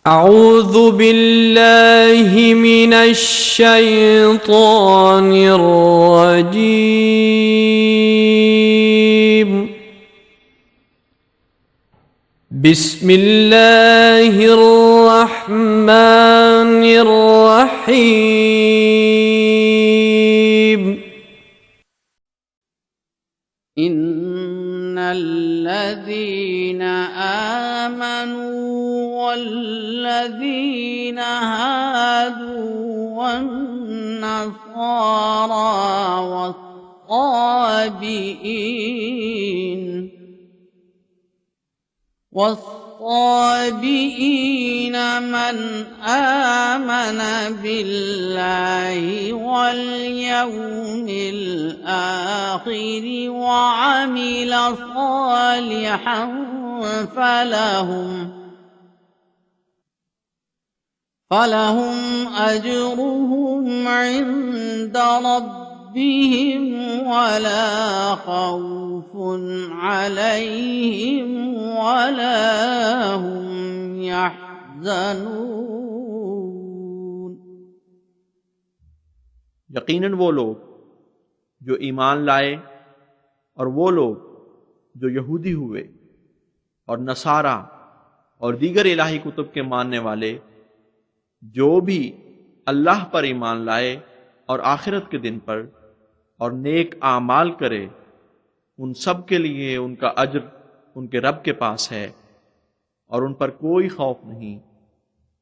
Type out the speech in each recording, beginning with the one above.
أعوذ بالله من الشيطان الرجيم بسم الله الرحمن الرحيم إن الذين آمنوا والذين هادوا والنصارى والصابئين من آمن بالله واليوم الآخر وعمل صالحا فلهم أجرهم عند ربهم ولا خوف عليهم ولا هم يحزنون। यकीनन वो लोग जो ईमान लाए और वो लोग जो यहूदी हुए और नसारा और दीगर इलाही कुतुब के मानने वाले जो भी अल्लाह पर ईमान लाए और आखिरत के दिन पर और नेक आमाल करे, उन सब के लिए उनका अज्र उनके रब के पास है और उन पर कोई खौफ नहीं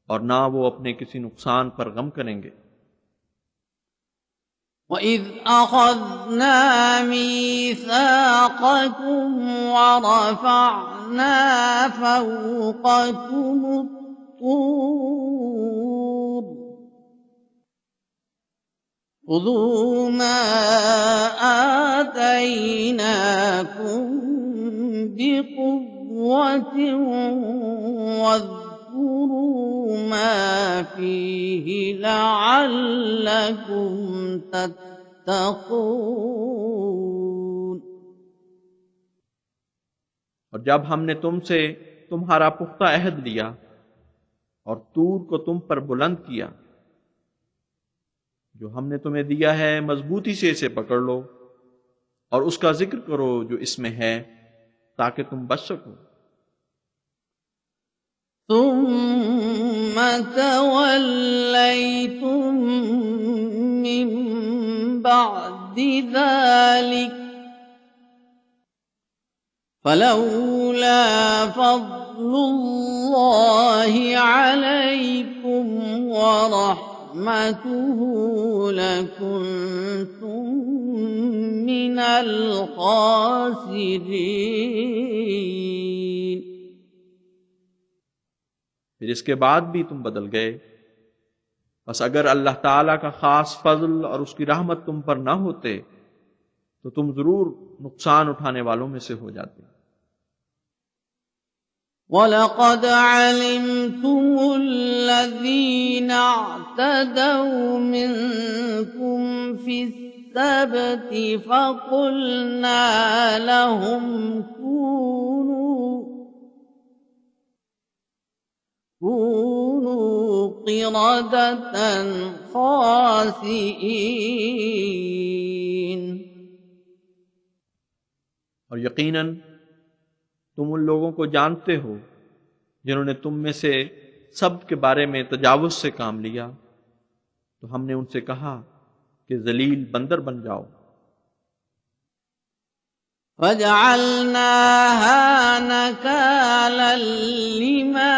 और ना वो अपने किसी नुकसान पर गम करेंगे। وَإِذْ أَخَذْنَا مِيثَاقَكُمْ وَرَفَعْنَا فَوْقَكُمُ الطُّورَ خُذُوا مَا آتَيْنَاكُمْ بِقُوَّةٍ واذكروا ما فيه لعلكم تتقون। और जब हमने तुमसे तुम्हारा पुख्ता अहद लिया और तूर को तुम पर बुलंद किया, जो हमने तुम्हें दिया है मजबूती से इसे पकड़ लो और उसका जिक्र करो जो इसमें है, ताकि तुम बच सको। ثم توليتم من بعد ذلك فلولا فضل الله عليكم ورحمته لكنتم من الخاسرين। फिर इसके बाद भी तुम बदल गए, बस अगर अल्लाह ताला का खास फजल और उसकी रहमत तुम पर ना होते तो तुम जरूर नुकसान उठाने वालों में से हो जाते। وَلَقَدْ عَلِمْتُمُ الَّذِينَ اعْتَدَوْا مِنكُمْ فِي السَّبْتِ فَقُلْنَا لَهُمْ كونوا قردة خاسئين। और यकीनन तुम उन लोगों को जानते हो जिन्होंने तुम में से सब के बारे में तजावुज से काम लिया, तो हमने उनसे कहा कि जलील बंदर बन जाओ। فَجَعَلْنَاهَا نَكَالًا لِمَا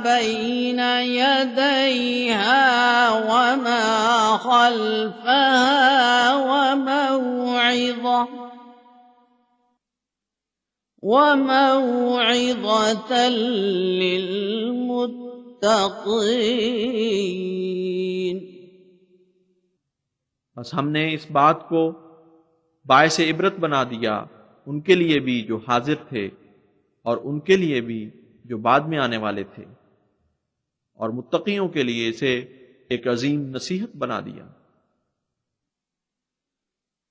بَيْنَ يَدَيْهَا وَمَا خَلْفَهَا وَمَوْعِظَةً لِلْمُتَّقِينَ। बस हमने इस बात को बायसे इबरत बना दिया उनके लिए भी जो हाजिर थे और उनके लिए भी जो बाद में आने वाले थे, और मुत्तकियों के लिए इसे एक अजीम नसीहत बना दिया।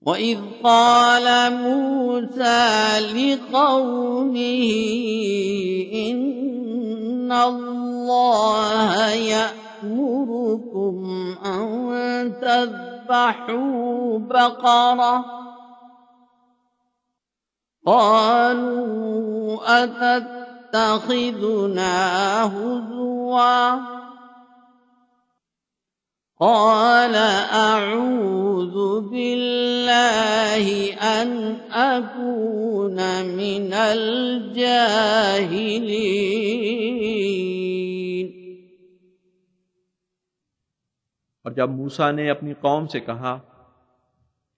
وَإِذْ قَالَ مُوسَى لِقَوْمِهِ إِنَّ اللَّهَ الله يأمركم أن تذبحوا بقرة قالوا أتتخذنا هزوا قال أعوذ بالله أن أكون من الجاهلين. और जब मूसा ने अपनी कौम से कहा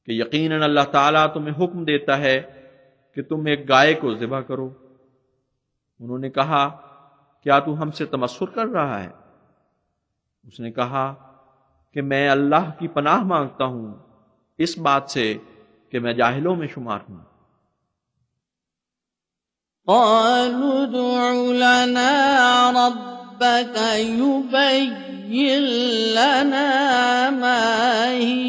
कि यकीनन अल्लाह ताला तुम्हें हुक्म देता है कि तुम एक गाय को ज़िबह करो, उन्होंने कहा क्या तू हमसे तमस्सुर कर रहा है? उसने कहा कि मैं अल्लाह की पनाह मांगता हूं इस बात से कि मैं जाहिलों में शुमार हूं। क़ालू उदउ लना रब्बक युबय्यिन लना मा ही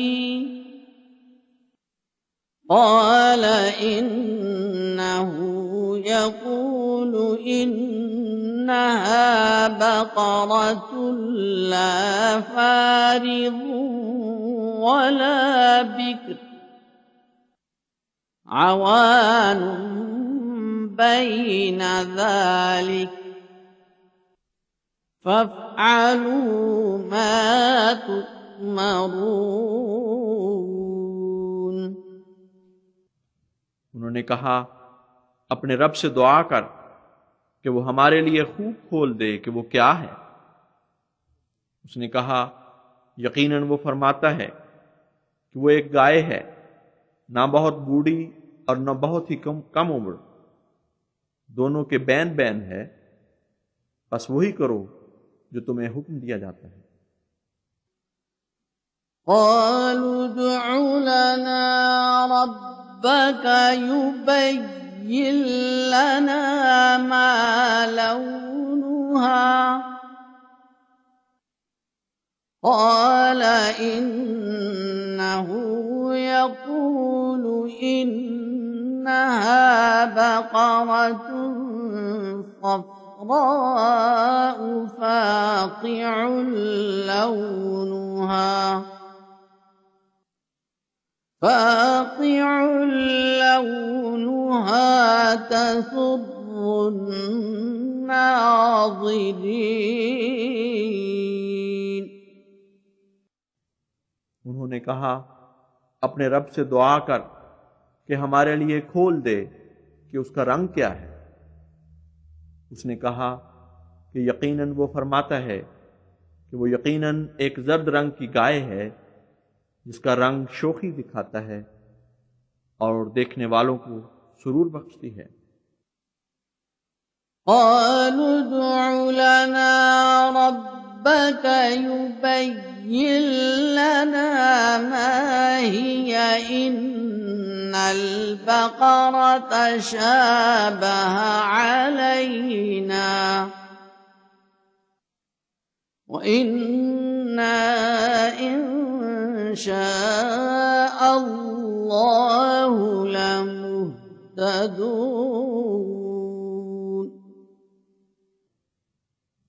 क़ाल इन्नहु यक़ूलु इन्नहा बक़रतुन ला फ़ारिज़ुन वला बिक्र अवानुन बैन ज़ालिक फ़फ़अलू मा तुअमरून। उन्होंने कहा अपने रब से दुआ कर कि वो हमारे लिए खूब खोल दे कि वो क्या है। उसने कहा यकीनन वो फरमाता है कि वो एक गाय है, ना बहुत बूढ़ी और न बहुत ही कम उम्र, दोनों के बैन बैन है, बस वही करो जो तुम्हें हुक्म दिया जाता है। क़ालू उदउ लना रब्बक युबय्यिन लना मा लौनुहा क़ाल इन्नहु यक़ूलु इन्नहा बक़रतुन صفراء فاقع لونها تسر الناظرين। उन्होंने कहा अपने रब से दुआ कर कि हमारे लिए खोल दे कि उसका रंग क्या है। उसने कहा कि यकीनन वो फरमाता है कि वो यकीनन एक जर्द रंग की गाय है जिसका रंग शोखी दिखाता है और देखने वालों को सुरूर बख्शती है। क़ालू उदउ लना रब्बक युबय्यिन लना मा हिय इन्नल बक़रत शाबह अलैना व इन्ना इंशाअ अल्लाहु लमुहतदून।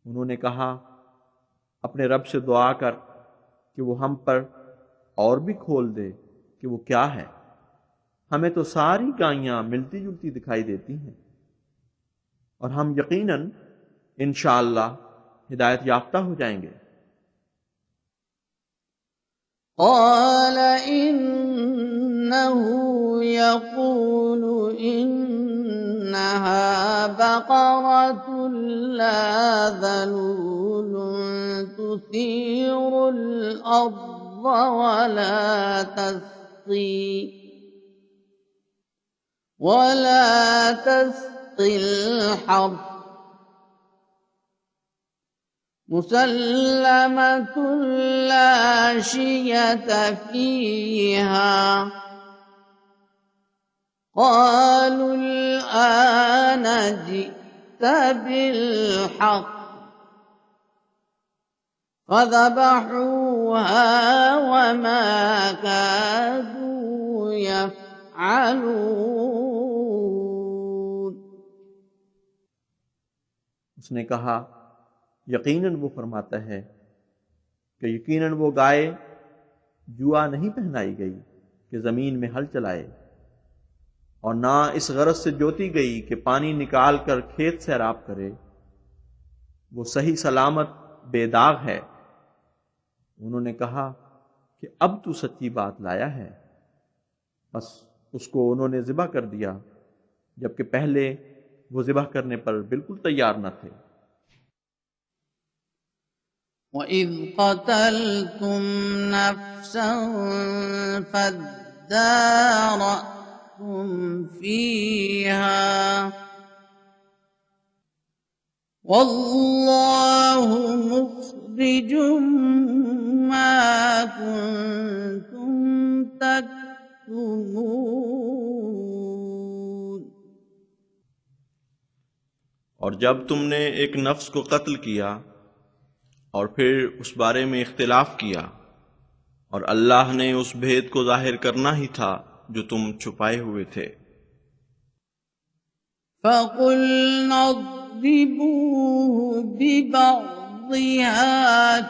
उन्होंने कहा अपने रब से दुआ कर कि वो हम पर और भी खोल दे कि वो क्या है। हमें तो सारी गायें मिलती जुलती दिखाई देती हैं और हम यकीनन इंशाअल्लाह हिदायत याफ्ता हो जाएंगे। क़ाल इन्नहु यक़ूलु इन्नहा बक़रतुन ला ज़लूलुन तुसीरुल अर्ज़ वला तस्क़िल हर्थ मुसल्लमतुन ला शियत फ़ीहा क़ालू अल-आन जि'त बिल-हक़्क़ फ़ज़बहूहा वमा कादू यफ़अलून। उसने कहा यकीनन वो फरमाता है कि यकीनन वो गाय जुआ नहीं पहनाई गई कि ज़मीन में हल चलाए, और ना इस गरज से जोती गई कि पानी निकाल कर खेत सैराब करे। वो सही सलामत बेदाग है। उन्होंने कहा कि अब तू सच्ची बात लाया है। बस उसको उन्होंने ज़िबा कर दिया, जबकि पहले वो ज़िबा करने पर बिल्कुल तैयार न थे। وَإِذْ قَتَلْتُمْ نَفْسًا فَادَّارَأْتُمْ فِيهَا وَاللَّهُ مُخْرِجٌ مَا كُنْتُمْ تَكْتُمُونَ। और जब तुमने एक नफ्स को कत्ल किया और फिर उस बारे में इख्तिलाफ किया, और अल्लाह ने उस भेद को जाहिर करना ही था जो तुम छुपाए हुए थे। فَقُلْنَا اضْرِبُوهُ بِبَعْضِهَا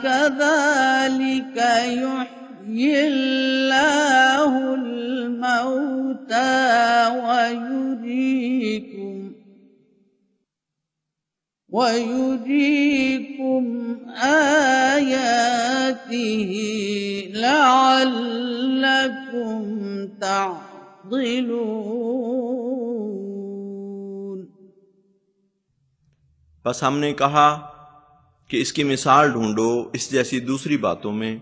كَذَلِكَ يُحْيِي اللَّهُ الْمَوْتَى وَيُرِيكُمْ آيَاتِهِ لَعَلَّكُمْ تَعْقِلُونَ। बस हमने कहा कि इसकी मिसाल ढूंढो इस जैसी दूसरी बातों में।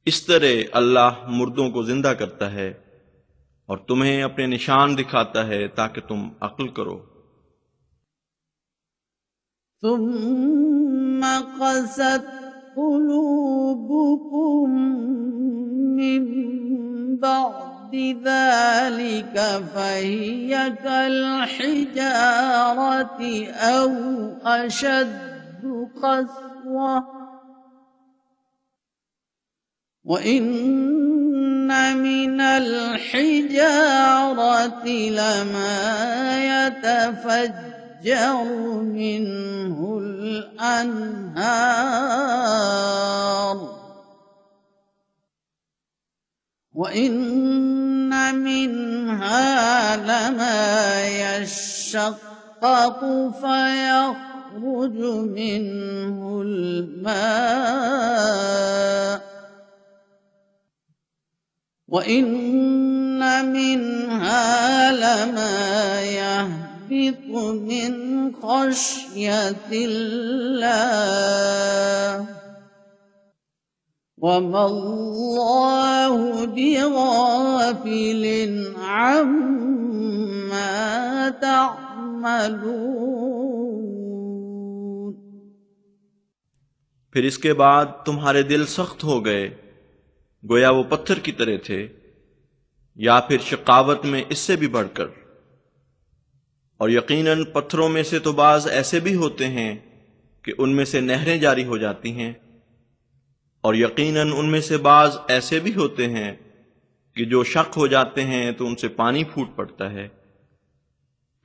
इस तरह अल्लाह मुर्दों को जिंदा करता है और तुम्हें अपने निशान दिखाता है ताकि तुम अक्ल करो। ثُمَّ قَسَتْ قُلُوبُكُم مِّن بَعْدِ ذَلِكَ فَهِيَ كَالْحِجَارَةِ أَوْ أَشَدُّ قَسْوَةً وَإِنَّ مِنَ الْحِجَارَةِ لَمَا يَتَفَجَّرُ مِنْهُ الْأَنْهَارُ وَإِنَّ مِنْهَا لَمَا يَشَّقَّقُ فَيَخْرُجُ مِنْهُ الْمَاءُ وَإِنَّ مِنْهَا لَمَا يَهْبِطُ مِنْ خَشْيَةِ اللَّهِ وَمَا اللَّهُ بِغَافِلٍ عَمَّا تَعْمَلُونَ। फिर इसके बाद तुम्हारे दिल सख्त हो गए, गोया वो पत्थर की तरह थे, या फिर शकावत में इससे भी बढ़कर। और यकीनन पत्थरों में से तो बाज ऐसे भी होते हैं कि उनमें से नहरें जारी हो जाती हैं, और यकीनन उनमें से बाज ऐसे भी होते हैं कि जो शक हो जाते हैं तो उनसे पानी फूट पड़ता है।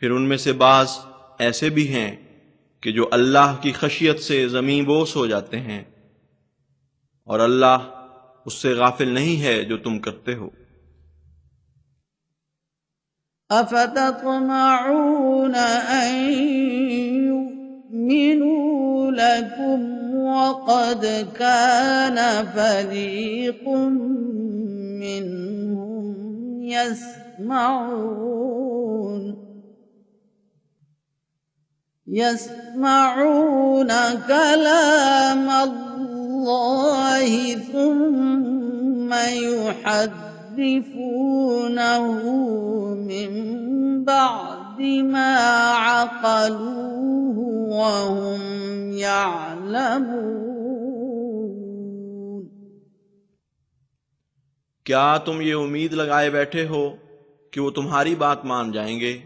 फिर उनमें से बाज ऐसे भी हैं कि जो अल्लाह की खशियत से ज़मीं बोस हो जाते हैं, और अल्लाह उससे गाफिल नहीं है जो तुम करते हो। أفتطمعون أن يؤمنوا لكم وقد كان فريق منهم يسمعون كلام الله ثم يحرفونه من بعد ما عقلوه وهم يعلمون। क्या तुम ये उम्मीद लगाए बैठे हो कि वो तुम्हारी बात मान जाएंगे,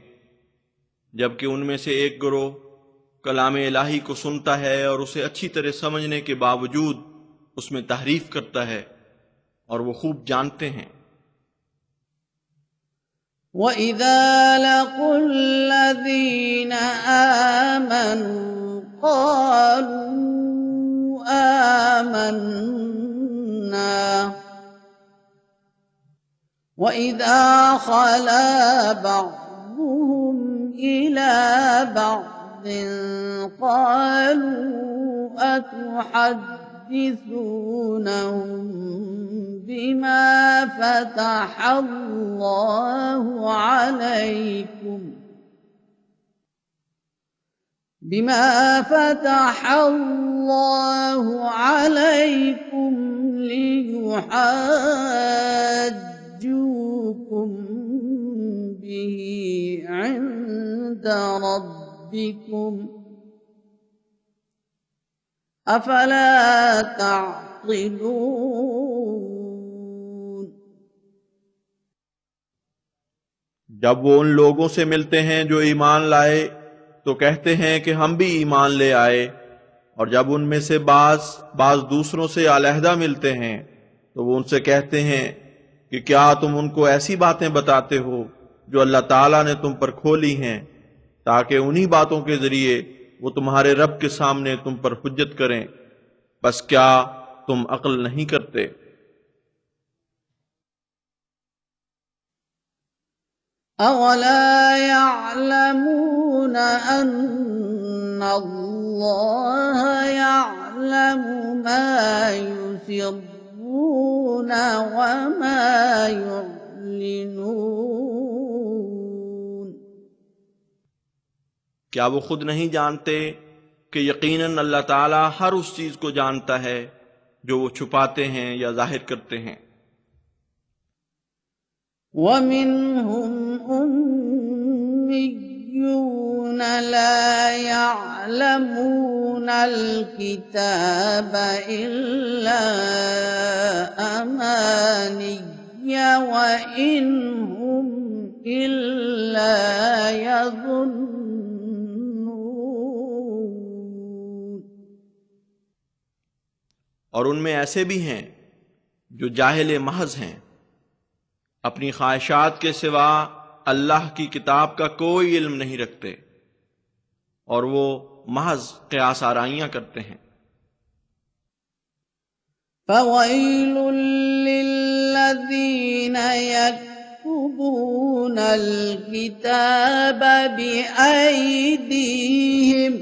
जबकि उनमें से एक गिरोह कलाम इलाही को सुनता है और उसे अच्छी तरह समझने के बावजूद उसमें तहरीफ करता है, और वो खूब जानते हैं। وَإِذَا لَقُوا الَّذِينَ آمَنُوا قالوا آمنا وإذا خلا بعضهم إلى بعض قالوا أتحدثونهم بما فتح الله عليكم ليحاجوكم به عند ربكم أفلا تعقلون। जब वो उन लोगों से मिलते हैं जो ईमान लाए तो कहते हैं कि हम भी ईमान ले आए, और जब उनमें से बाज दूसरों से अलहदा मिलते हैं तो वो उनसे कहते हैं कि क्या तुम उनको ऐसी बातें बताते हो जो अल्लाह ताला ने तुम पर खोली हैं, ताकि उन्हीं बातों के जरिए वो तुम्हारे रब के सामने तुम पर हुज्जत करें। बस क्या तुम अक्ल नहीं करते? अवला यअलमून अन्ना अल्लाह यअलमु मा युसिर्रून व मा युअलिनून। क्या वो खुद नहीं जानते कि यकीनन अल्लाह ताला हर उस चीज को जानता है जो वो छुपाते हैं या जाहिर करते हैं। वमिनहुम उम्मियून ला यअलमूनल किताब इल्ला अमानिय व इन्हुम इल्ला यज़ुन्नून। और उनमें ऐसे भी हैं जो जाहिल महज हैं, अपनी ख्वाहिशात के सिवा अल्लाह की किताब का कोई इल्म नहीं रखते, और वो महज क़ियास आराइयां करते हैं। फ़वैलुल लिल्लज़ीन यक्तुबूनल किताब बिअयदीहिम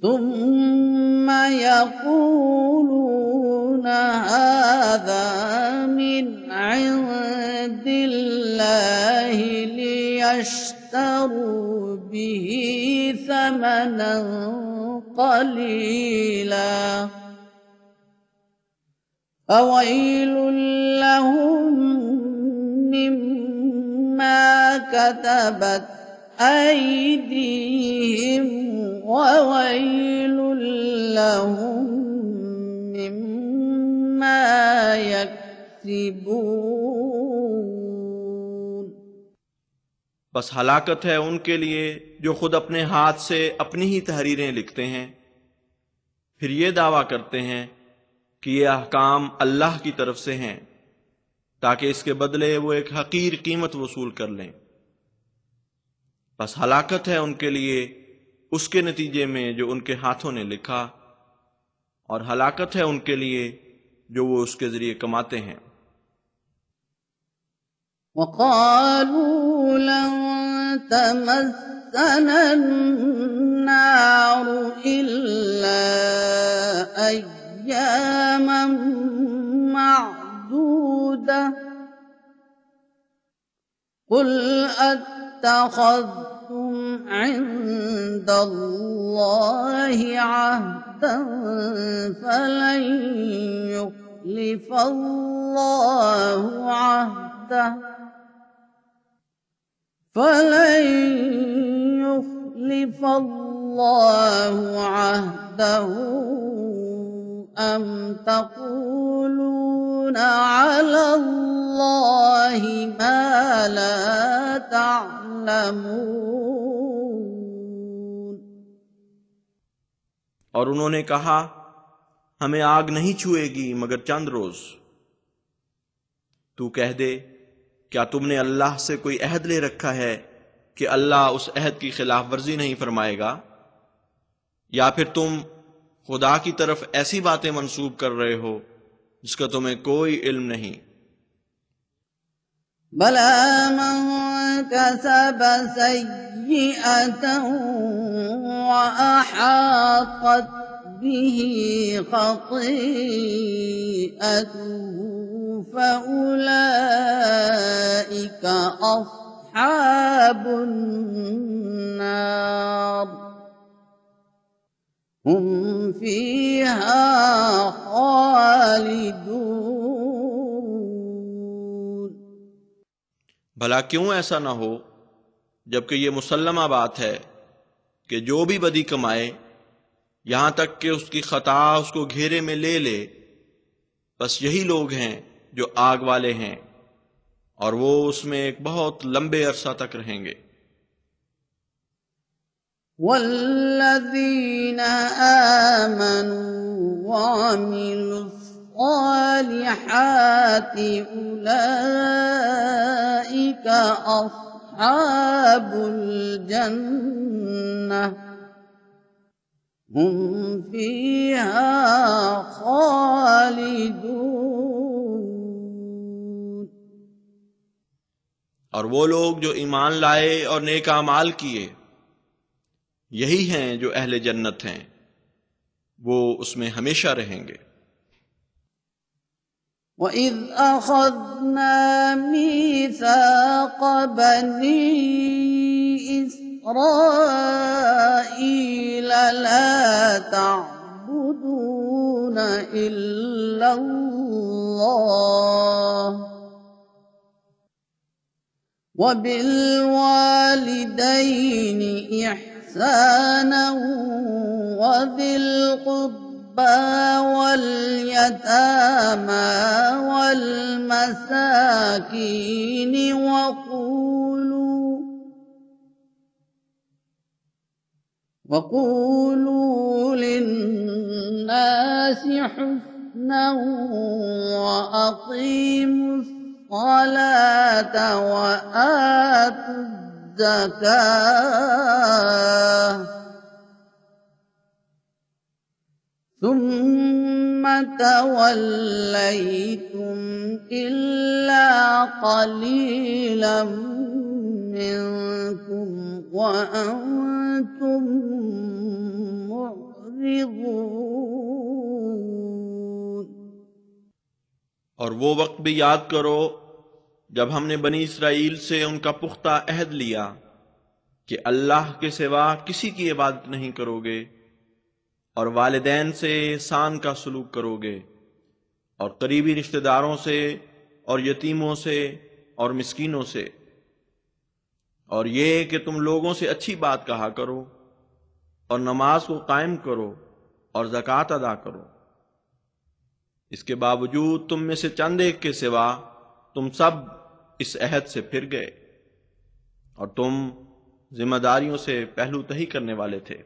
ثم يقولون هذا من عند الله ليشتروا به ثمنا قليلا فويل لهم مما كتبت أيديهم وويل لهم مما يكسبون। बस हलाकत है उनके लिए जो खुद अपने हाथ से अपनी ही तहरीरें लिखते हैं, फिर ये दावा करते हैं कि ये अहकाम अल्लाह की तरफ से हैं, ताकि इसके बदले वो एक हकीर कीमत वसूल कर लें। बस हलाकत है उनके लिए उसके नतीजे में जो उनके हाथों ने लिखा, और हलाकत है उनके लिए जो वो उसके जरिए कमाते हैं। वक़ालू लन तमस्सना अन्नारु इल्ला अय्यामन मअदूदा कुल अत्तख़ज़्तुम इंदल्लाहि अहदन फलन युख़्लिफ़ल्लाहु अहदहु अम तक़ूलून अलल्लाहि मा ला तअलमून। और उन्होंने कहा, हमें आग नहीं छुएगी मगर चंद रोज। तू कह दे, क्या तुमने अल्लाह से कोई अहद ले रखा है कि अल्लाह उस अहद की खिलाफ वर्जी नहीं फरमाएगा? या फिर तुम खुदा की तरफ ऐसी बातें मंसूब कर रहे हो जिसका तुम्हें कोई इल्म नहीं। बला मन कसब सय्यअतन व अहातत बिही खतीअतुहु फउलाइका अस्हाबुन नार हुम फीहा खालिदून। भला क्यों ऐसा ना हो, जबकि ये मुसल्लमा बात है कि जो भी बदी कमाए यहां तक कि उसकी खता उसको घेरे में ले ले, बस यही लोग हैं जो आग वाले हैं और वो उसमें एक बहुत लंबे अरसा तक रहेंगे। वल्लज़ीना आमनू वअमिलुस्सालिहाति उलाइका अस्हाबुल जन्नह हुम फीहा खालिदून। और वो लोग जो ईमान लाए और नेक अमाल किए, यही हैं जो अहले जन्नत हैं, वो उसमें हमेशा रहेंगे। वइज़ अख़ज़ना मीसाक़ बनी इस्राईल ला तअबुदून इल्लल्लाह वबिलवालिदैनि इहसाना वज़िल क़ुर्बा वल्यतामा वल्मसाकीन वक़ूलू लिन्नासि हुस्ना वअक़ीमुस्सलात वआतुज़्ज़कात सुम्म तवल्लैतुम इल्ला क़लीलन मिनकुम वअन्तुम मुअरिदून। और वो वक्त भी याद करो जब हमने बनी इसराइल से उनका पुख्ता अहद लिया कि अल्लाह के सिवा किसी की इबादत नहीं करोगे और वालिदैन से एहसान का सलूक करोगे और करीबी रिश्तेदारों से और यतीमों से और मिस्कीनों से, और ये कि तुम लोगों से अच्छी बात कहा करो और नमाज को कायम करो और ज़कात अदा करो। इसके बावजूद तुम में से चंद एक के सिवा तुम सब इस अहद से फिर गए और तुम जिम्मेदारियों से पहलू तही करने वाले थे।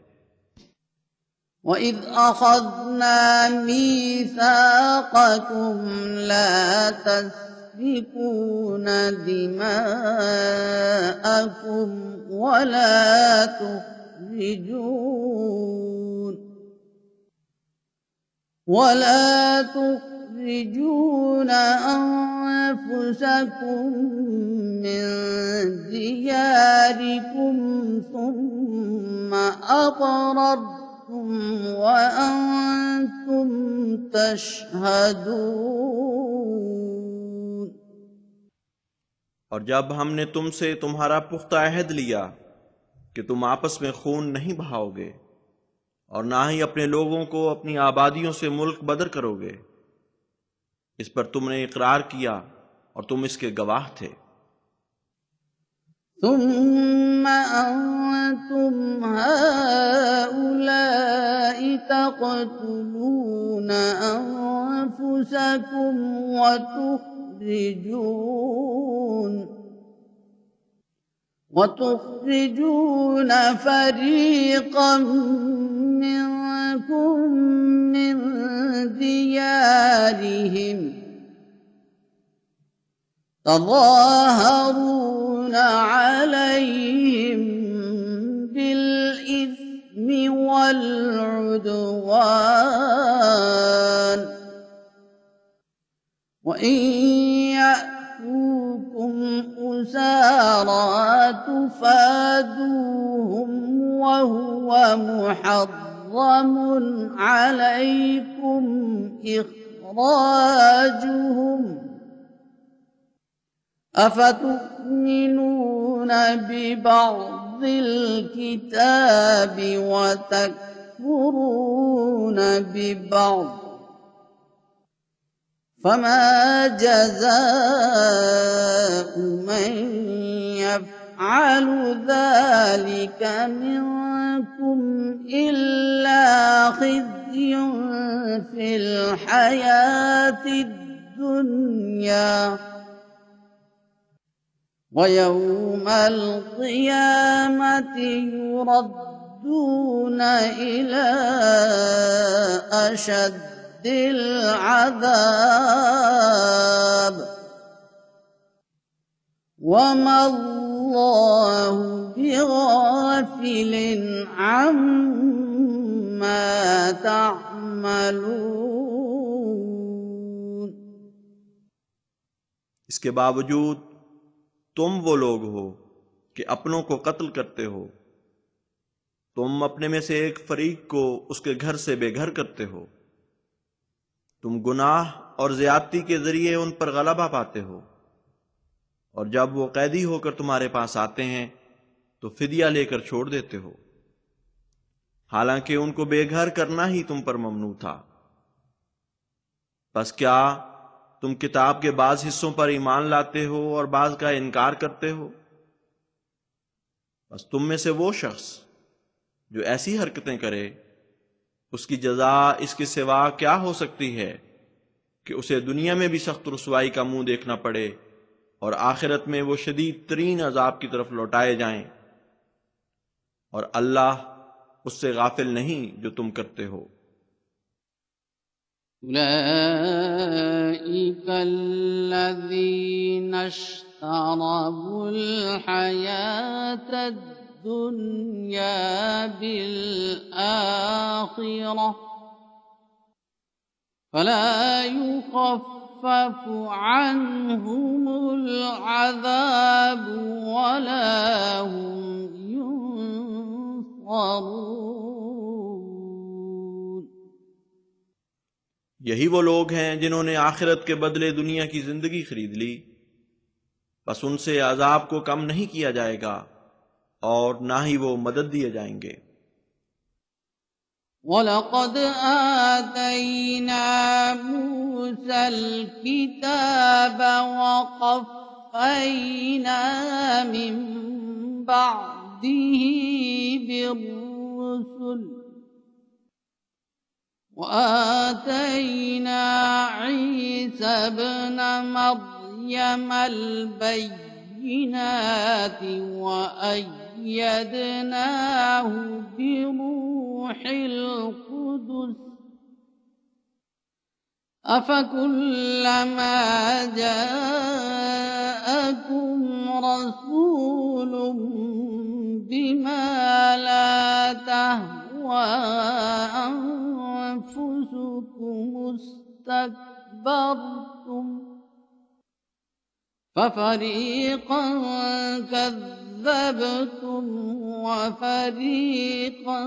वइज़ अख़ज़ना मीसाक़कुम ला तस्फिकून दिमाअकुम वला तुखरिजून अनफुसकुम मिन दियारिकुम सुम्मा अक़ररतुम वअन्तुम तशहदून। और जब हमने तुमसे तुम्हारा पुख्ता अहद लिया कि तुम आपस में खून नहीं बहाओगे और ना ही अपने लोगों को अपनी आबादियों से मुल्क बदर करोगे, इस पर तुमने इकरार किया और तुम इसके गवाह थे। सुम्म अंतुम हाउलाई तक़तुलून अनफुसकुम वतुखरिजून फरीक़न मिनकुम मिन दियारिहिम तज़ाहरून अलैहिम बिलइस्मि والعدوان وإن يأتوكم أسارى تفادوهم وهو محرم عليكم إخراجهم أفتؤمنون ببعض الكتاب وتكفرون ببعض فما جزاء من يفعل ذلك منكم إلا خزي في الحياة الدنيا ويوم القيامة يردون إلى أشد العذاب وما الله بغافل عما تعملون। इसके बावजूद तुम वो लोग हो कि अपनों को कत्ल करते हो, तुम अपने में से एक फरीक को उसके घर से बेघर करते हो, तुम गुनाह और ज्यादती के जरिए उन पर गलबा पाते हो, और जब वो कैदी होकर तुम्हारे पास आते हैं तो फिदिया लेकर छोड़ देते हो, हालांकि उनको बेघर करना ही तुम पर ममनू था। बस क्या तुम किताब के बाज हिस्सों पर ईमान लाते हो और बाज का इनकार करते हो? बस तुम में से वो शख्स जो ऐसी हरकतें करे, उसकी जजा इसके सिवा क्या हो सकती है कि उसे दुनिया में भी सख्त रुसवाई का मुंह देखना पड़े और आखिरत में वो शदीद तरीन अजाब की तरफ लौटाए जाएं, और अल्लाह उससे गाफिल नहीं जो तुम करते हो। أولئك الذين اشتروا الحياة الدنيا بالآخرة فلا يخفف عنهم العذاب ولا هم ينصرون। यही वो लोग हैं जिन्होंने आखिरत के बदले दुनिया की जिंदगी खरीद ली, बस उनसे अजाब को कम नहीं किया जाएगा और ना ही वो मदद दिए जाएंगे। वलक़द आतैना मूसल किताब वक़फ़ैना मिन बअदिही बिर्रुसुल وآتينا عيسى ابن مريم البينات وأيدناه بروح القدس أفكلما جاءكم رسول بما لا تهوى أنفسكم استكبرتم ففريقا كذبتم وفريقا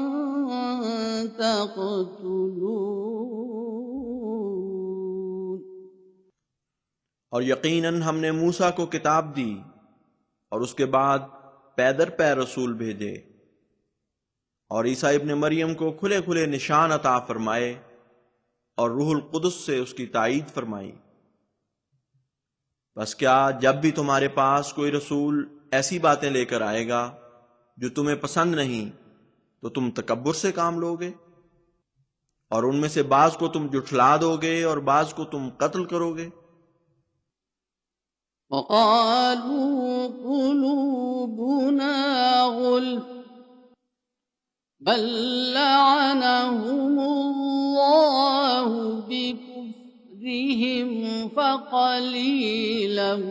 تقتلون। और यकीनन हमने मूसा को किताब दी और उसके बाद पैदर पै रसूल भेजे और ईसा इब्न मरियम को खुले खुले निशान अता फरमाए और रूहुल कुदस से उसकी ताईद फरमाई। बस क्या जब भी तुम्हारे पास कोई रसूल ऐसी बातें लेकर आएगा जो तुम्हें पसंद नहीं, तो तुम तकब्बुर से काम लोगे और उनमें से बाज को तुम जुठला दोगे और बाज को तुम कत्ल करोगे। वक़ालू क़ुलूबुना गुल्फ़ बल लअनहुमुल्लाहु बिकुफ्रिहिम फ़क़लीलन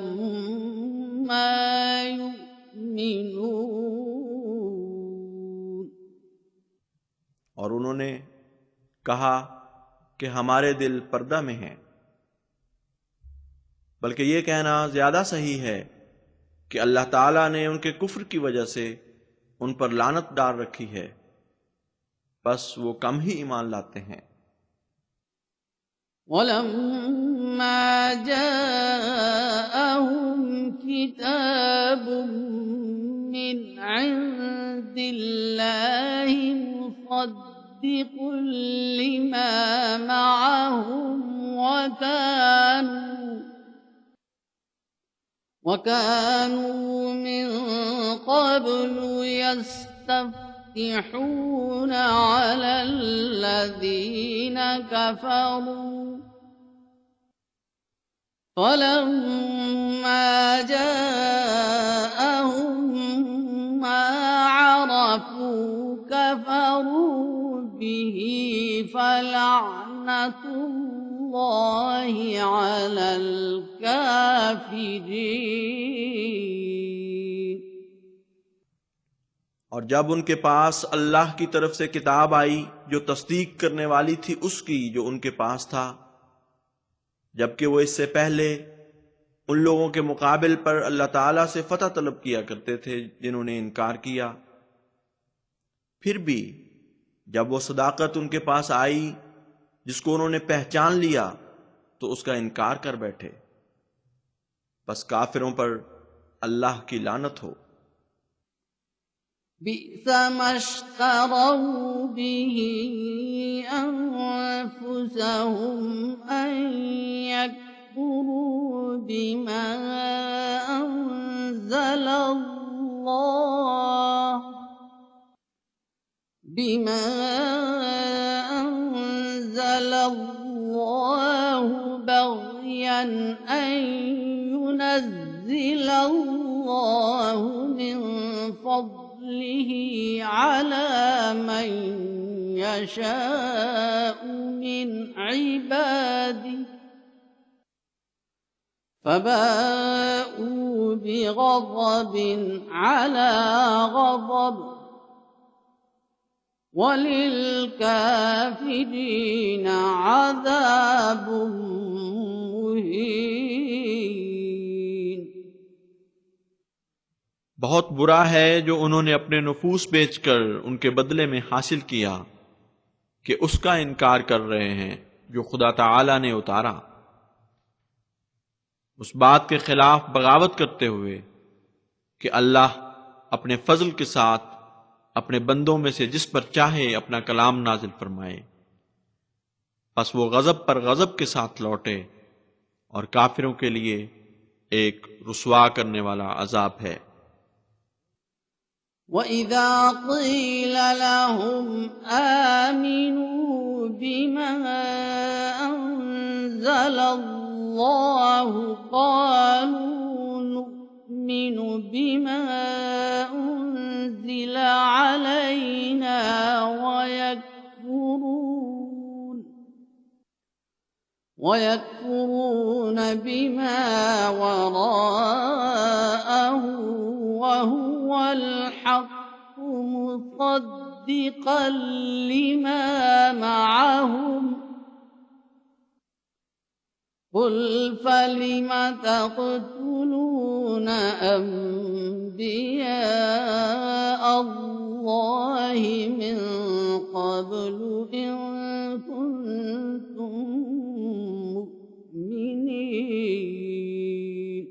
मा युमिनून। और उन्होंने कहा कि हमारे दिल पर्दा में हैं, बल्कि ये कहना ज्यादा सही है कि अल्लाह ताला ने उनके कुफ्र की वजह से उन पर लानत डाल रखी है, बस वो कम ही ईमान लाते हैं। वलम्मा जाअहुम किताबुम मिन इंदिल्लाहि मुसद्दिकुल लिमा मअहुम وكانوا من قبل يستفتحون على الذين كفروا فلما جاءهم ما عرفوا كفروا به فلعنة الله على الكافرين। और जब उनके पास अल्लाह की तरफ से किताब आई जो तस्दीक करने वाली थी उसकी जो उनके पास था, जबकि वो इससे पहले उन लोगों के मुकाबिल पर अल्लाह ताला से फतह तलब किया करते थे जिन्होंने इनकार किया, फिर भी जब वो सदाकत उनके पास आई जिसको उन्होंने पहचान लिया तो उसका इनकार कर बैठे। बस काफिरों पर अल्लाह की लानत हो। बि'स मश्तरौ बिही अन्फुसहुम अन यकफुरू बिमा अंज़लल्लाहु बग़यन अन युनज़्ज़िलल्लाहु मिन फ़ज़्लिही अला मन यशाअु मिन इबादिही फबाऊ बिग़ज़बिन अला ग़ज़ब वलिलकाफिरीन अज़ाबुम मुहीन। बहुत बुरा है जो उन्होंने अपने नफूस बेचकर उनके बदले में हासिल किया कि उसका इनकार कर रहे हैं जो खुदा ताला ने उतारा, उस बात के खिलाफ बगावत करते हुए कि अल्लाह अपने फजल के साथ अपने बंदों में से जिस पर चाहे अपना कलाम नाजिल फरमाए, बस वो गजब पर गजब के साथ लौटे और काफिरों के लिए एक रुसवा करने वाला अजाब है। वइज़ा क़ील लहुम आमिनू बिमा अंज़लल्लाहु क़ालू नु'मिनु बिमा उन्ज़िला अलैना वयकफुरून बिमा वराअहु वहुवल हक़्क़ु मुसद्दिक़न लिमा मअहुम क़ुल फलिम तक़तुलून अंबिया अल्लाहि मिन क़ब्लु इन कुन्तुम मुमिनीन।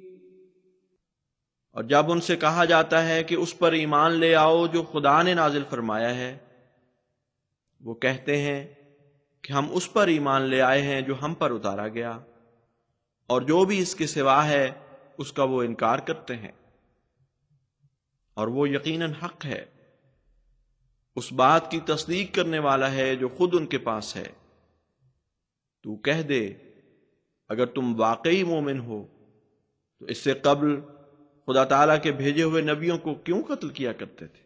और जब उनसे कहा जाता है कि उस पर ईमान ले आओ जो खुदा ने नाजिल फरमाया है, वो कहते हैं कि हम उस पर ईमान ले आए हैं जो हम पर उतारा गया, और जो भी इसके सिवा है उसका वो इनकार करते हैं, और वो यकीनन हक है, उस बात की तस्दीक करने वाला है जो खुद उनके पास है। तू कह दे, अगर तुम वाकई मोमिन हो तो इससे कब्ल खुदा ताला के भेजे हुए नबियों को क्यों कत्ल किया करते थे।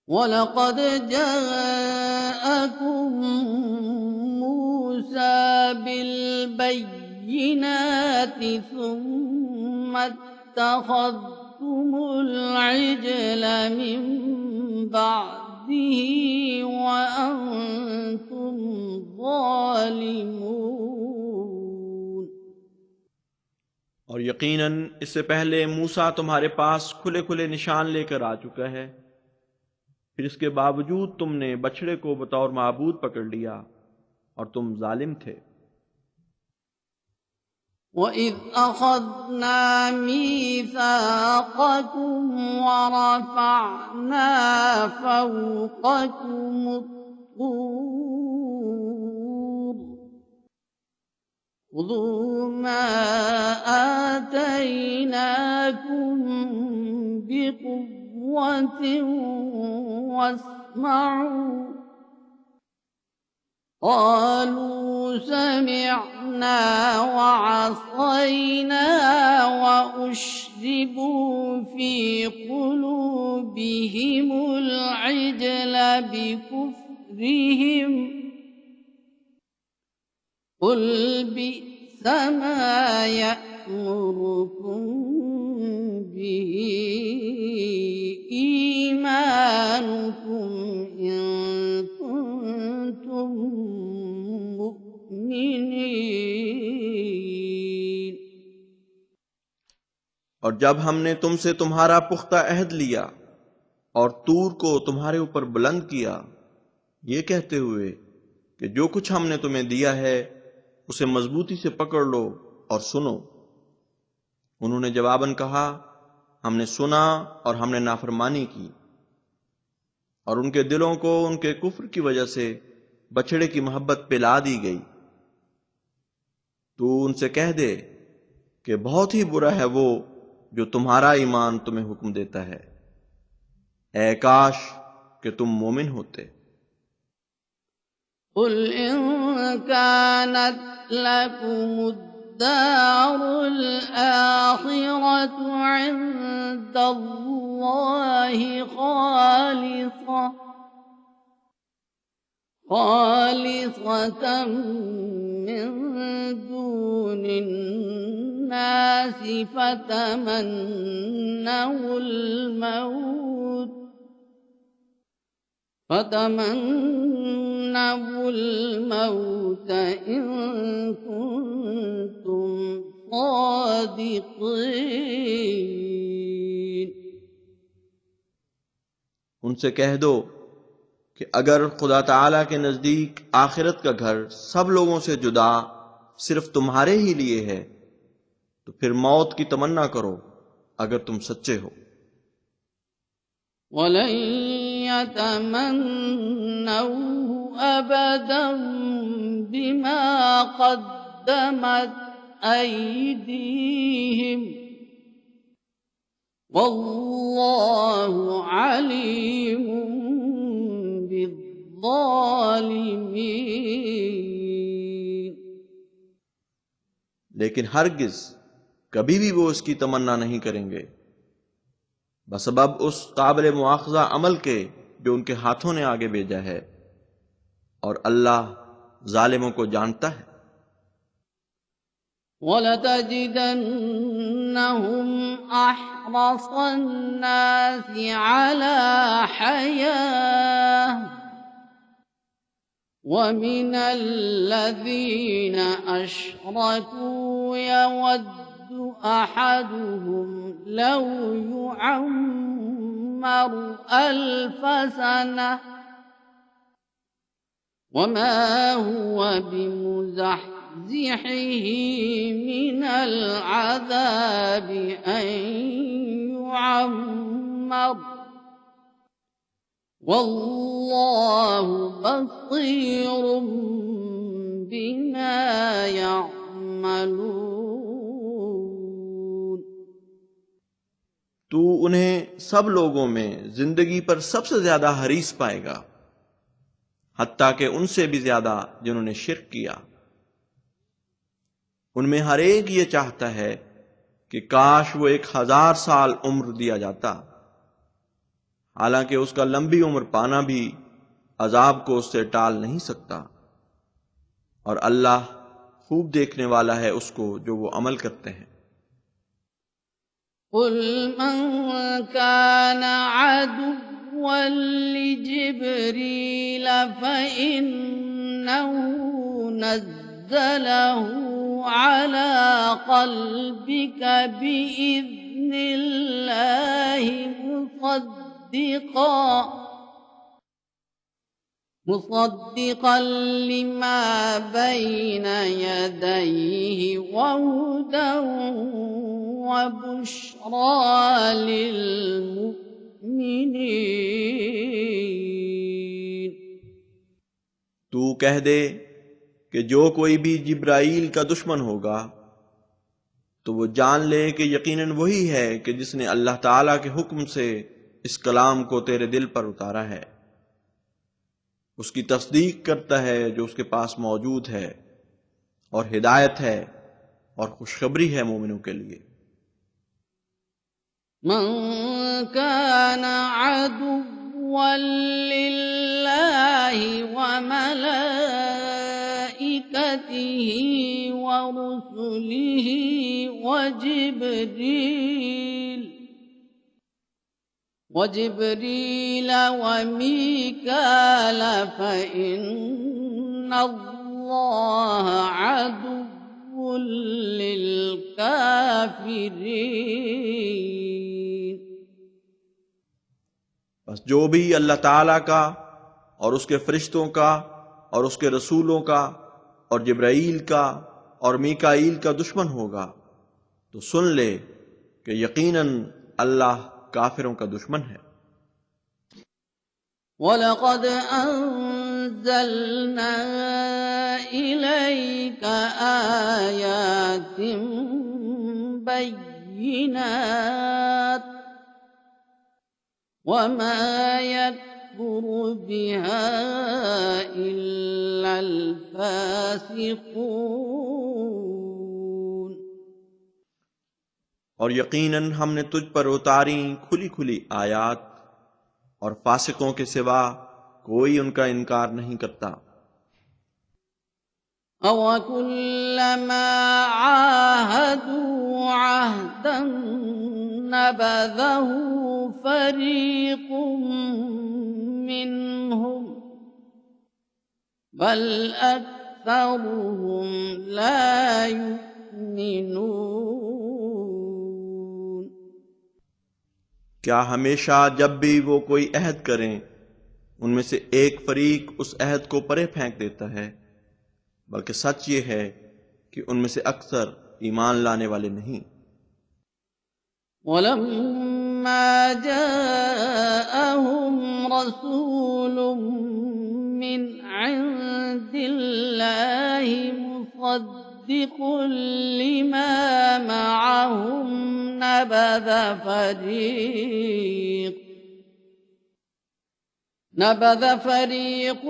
वलक़द जाअकुम मूसा बिलबय्यिनाति सुम्मा इत्तख़ज़्तुमुल इज्ल मिन बअद وأنتم ظالمون। और यकीनन इससे पहले मूसा तुम्हारे पास खुले खुले निशान लेकर आ चुका है, फिर इसके बावजूद तुमने बछड़े को बतौर माबूद पकड़ लिया और तुम जालिम थे। وَإِذْ أَخَذْنَا مِيثَاقَكُمْ وَرَفَعْنَا فَوْقَكُمُ الطُّورَ خُذُوا مَا آتَيْنَاكُمْ بِقُوَّةٍ وَاسْمَعُوا قالوا سمعنا وعصينا وأشربوا في قلوبهم العجل بكفرهم قل بئس ما يأمركم به إيمانكم إن كنتم مؤمنين। और जब हमने तुमसे तुम्हारा पुख्ता अहद लिया और तूर को तुम्हारे ऊपर बुलंद किया, ये कहते हुए कि जो कुछ हमने तुम्हें दिया है उसे मजबूती से पकड़ लो और सुनो, उन्होंने जवाबन कहा, हमने सुना और हमने नाफरमानी की, और उनके दिलों को उनके कुफ्र की वजह से बछड़े की मोहब्बत पिला दी गई। तू उनसे कह दे कि बहुत ही बुरा है वो जो तुम्हारा ईमान तुम्हें हुक्म देता है, ऐ काश कि तुम मोमिन होते। قل إن كانت لكم الدار الآخرة عند الله خالصة من دون الناس فتمنوا الموت إن كنتم صادقين। उनसे कह दो कि अगर खुदा ताला के नजदीक आखिरत का घर सब लोगों से जुदा सिर्फ तुम्हारे ही लिए है, तो फिर मौत की तमन्ना करो अगर तुम सच्चे हो। वलन यतमन्नहु अबदन बिमा क़द्दमत अयदीहिम वल्लाहु अलीमुम बिज़्ज़ालिमीन। लेकिन हरगिज कभी भी वो इसकी तमन्ना नहीं करेंगे बसबब उस काबिल मुआखजा अमल के जो उनके हाथों ने आगे भेजा है, और अल्लाह जालिमों को जानता है। वलतजिदन्नहुम अहरसन्नासि अला हयाह वमिनल्लज़ीना अशरकू यवद्दु अहदुहुम लौ युअम्मरु अल्फ सनह वमा हुवा बिमुज़हज़िहिही मिनल अज़ाबि अन युअम्मर वल्लाहु बसीरुम बिमा यअमलून। तू उन्हें सब लोगों में जिंदगी पर सबसे ज्यादा हरीस पाएगा, हत्ता कि उनसे भी ज्यादा जिन्होंने शिर्क किया। उनमें हर एक ये चाहता है कि काश वो 1000 साल उम्र दिया जाता, हालांकि उसका लंबी उम्र पाना भी अजाब को उससे टाल नहीं सकता, और अल्लाह खूब देखने वाला है उसको जो वो अमल करते हैं। कुल मन कान अदुव्वन لجبريل فإنه نزله على قلبك بإذن الله مصدقا لما بين يديه وهدى وبشرى للمؤمنين। तू कह दे कि जो कोई भी जिब्राईल का दुश्मन होगा तो वो जान ले कि यकीनन वही है कि जिसने अल्लाह ताला के हुक्म से इस कलाम को तेरे दिल पर उतारा है, उसकी तस्दीक करता है जो उसके पास मौजूद है, और हिदायत है और खुशखबरी है मोमिनों के लिए। मन कान अदुव्वन लिल्लाहि व मलाइकतिही व रुसुलिही व जिब्रील व मीकाल फ़इन्न अल्लाह अदुव्वुन लिल्काफ़िरीन। बस जो भी अल्लाह ताला का और उसके फरिश्तों का और उसके रसूलों का और जिब्राईल का और मीकाईल का दुश्मन होगा तो सुन ले कि यकीनन अल्लाह काफिरों का दुश्मन है। वलक़द अंज़लना इलैका आयातिन बय्यिनात वमा यकफुरु बिहा इल्लल फ़ासिक़ून। और यकीनन हमने तुझ पर उतारी खुली खुली आयात और फासिकों के सिवा कोई उनका इनकार नहीं करता। अवकुल्लमा आहदू अहदन नबज़हु फरीक़ुम मिनहुम बल अक्सरुहुम ला युमिनून। क्या हमेशा जब भी वो कोई अहद करें उनमें से एक फरीक उस अहद को परे फेंक देता है, बल्कि सच ये है कि उनमें से अक्सर ईमान लाने वाले नहीं। वलम्मा जाअहुम रसूलुम मिन इंदिल्लाहि मुसद्दिकुन लिमा मअहुम नबذ फरीक़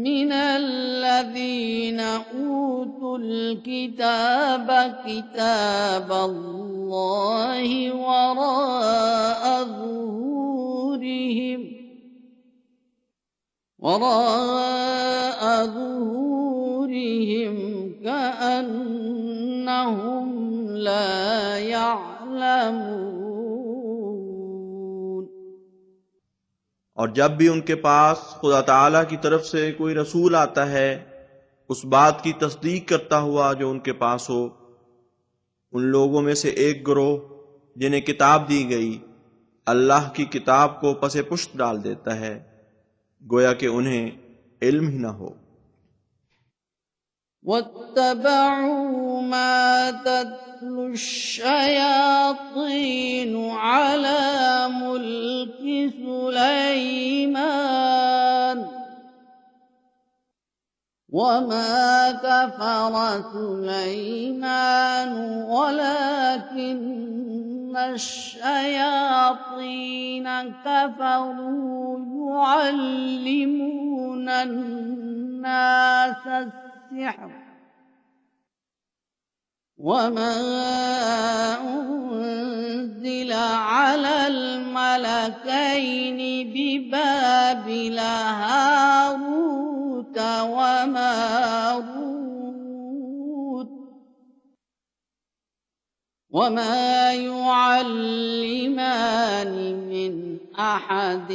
من الذين أوتوا الكتاب كتاب الله وراء ظهورهم كأنهم لا يعلمون। और जब भी उनके पास खुदा ताला की तरफ से कोई रसूल आता है उस बात की तस्दीक करता हुआ जो उनके पास हो, उन लोगों में से एक गिरोह जिन्हें किताब दी गई अल्लाह की किताब को पसे पुष्ट डाल देता है, गोया कि उन्हें इल्म ही न हो। वत्तबअू मा तत्लु शयातीन अला मुल्कि सुलैमान वमा कफर सुलैमान वलाकिन्न अश-शयातीन कफरू युअल्लिमूना अन्नास السحر وما أنزل على الملكين ببابل هاروت وماروت وما يعلمان من أحد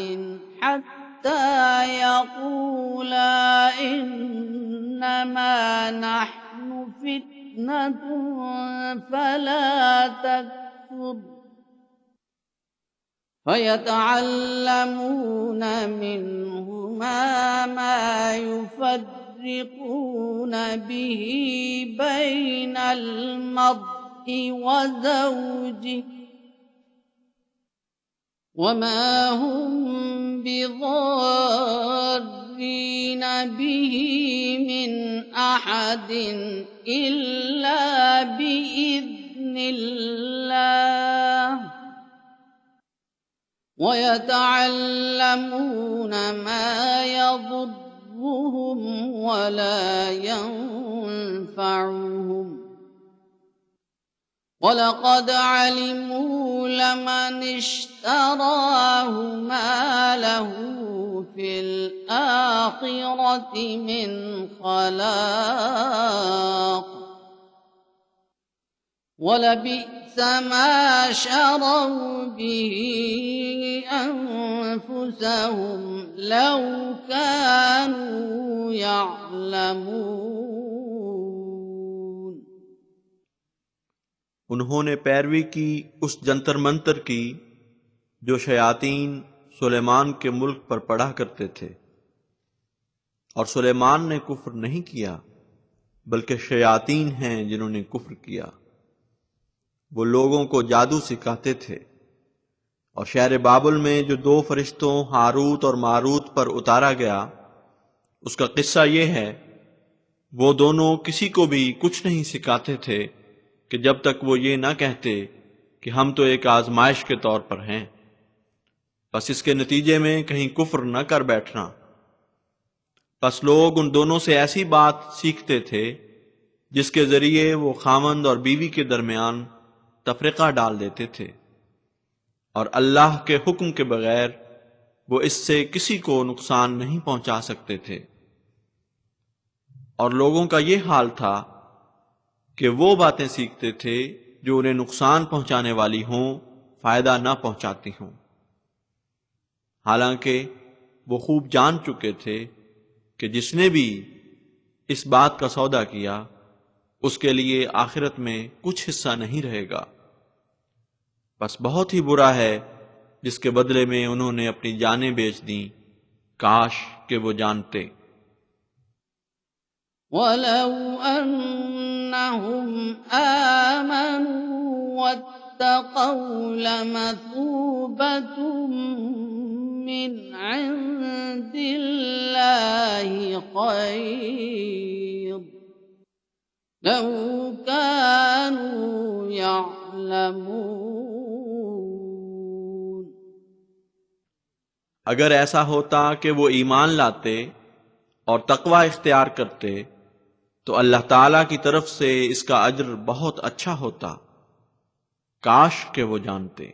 حتى يقولا إنما نحن فتنة فلا تكفر فيتعلمون منهما ما يفرقون به بين المرء وزوجه وما هم بضارين به من أحد إلا بإذن الله ويتعلمون ما يضرهم ولا ينفعهم ولقد علموا لمن اشتراه ما له في الآخرة من خلاق ولبئس ما شروا به أنفسهم لو كانوا يعلمون। उन्होंने पैरवी की उस जंतर मंतर की जो शयातीन सुलेमान के मुल्क पर पढ़ा करते थे, और सुलेमान ने कुफ्र नहीं किया बल्कि शयातीन हैं जिन्होंने कुफ्र किया। वो लोगों को जादू सिखाते थे, और शहर बाबुल में जो 2 फरिश्तों हारूत और मारूत पर उतारा गया उसका किस्सा ये है, वो दोनों किसी को भी कुछ नहीं सिखाते थे कि जब तक वो ये ना कहते कि हम तो एक आजमाइश के तौर पर हैं, बस इसके नतीजे में कहीं कुफ्र न कर बैठना। बस लोग उन दोनों से ऐसी बात सीखते थे जिसके जरिए वो खामंद और बीवी के दरमियान तफरीका डाल देते थे, और अल्लाह के हुक्म के बगैर वो इससे किसी को नुकसान नहीं पहुंचा सकते थे। और लोगों का ये हाल था कि वो बातें सीखते थे जो उन्हें नुकसान पहुंचाने वाली हों, फायदा ना पहुंचाती हों। हालांकि वो खूब जान चुके थे कि जिसने भी इस बात का सौदा किया उसके लिए आखिरत में कुछ हिस्सा नहीं रहेगा। बस बहुत ही बुरा है जिसके बदले में उन्होंने अपनी जानें बेच दी, काश कि वो जानते। वलौ अन्नहुम आमनू वत्तक़ौ लमथूबतुम मिन इंदिल्लाहि खैर लौ कानू यअलमून। अगर ऐसा होता कि वो ईमान लाते और तकवा इख्तियार करते तो अल्लाह ताला की तरफ से इसका अज्र बहुत अच्छा होता, काश के वो जानते।